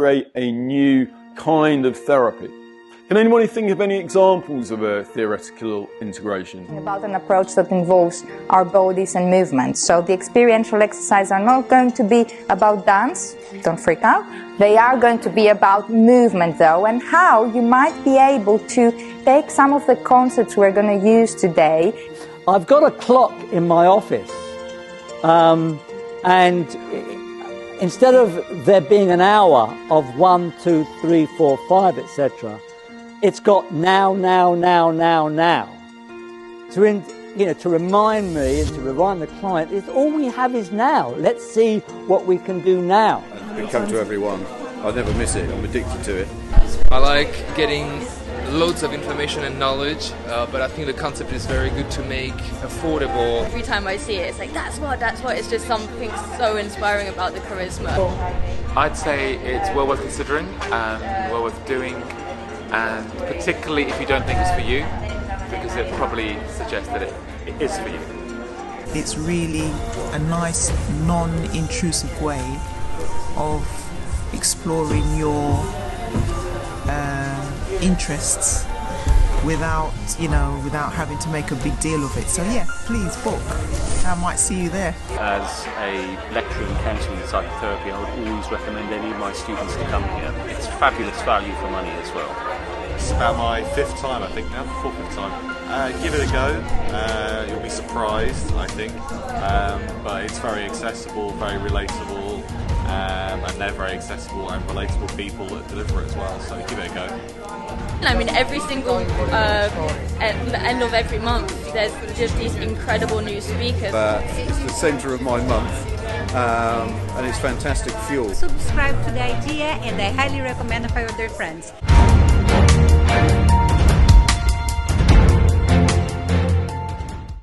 create a new kind of therapy. Can anybody think of any examples of a theoretical integration? About an approach that involves our bodies and movements. So the experiential exercises are not going to be about dance, don't freak out. They are going to be about movement though, and how you might be able to take some of the concepts we're going to use today. I've got a clock in my office, and instead of there being an hour of 1, 2, 3, 4, 5, etc., it's got now. To remind me and to remind the client, is all we have is now. Let's see what we can do now. It comes to everyone. I never miss it. I'm addicted to it. I like getting loads of information and knowledge, but I think the concept is very good to make affordable. Every time I see it, it's like, that's what, it's just something so inspiring about the charisma. I'd say it's well worth considering and well worth doing, and particularly if you don't think it's for you, because it probably suggests that it is for you. It's really a nice, non-intrusive way of exploring your interests without having to make a big deal of it. So yeah, please book. I might see you there. As a lecturer in counselling and psychotherapy, I would always recommend any of my students to come here. It's fabulous value for money as well. It's about my 5th time, I think now, 4th, 5th time. Give it a go. You'll be surprised, I think. But it's very accessible, very relatable, and they're very accessible and relatable people that deliver it as well. So give it a go. I mean, every single at the end of every month, there's just these incredible new speakers. It's the centre of my month, and it's fantastic fuel. Subscribe to the idea, and I highly recommend it for your friends.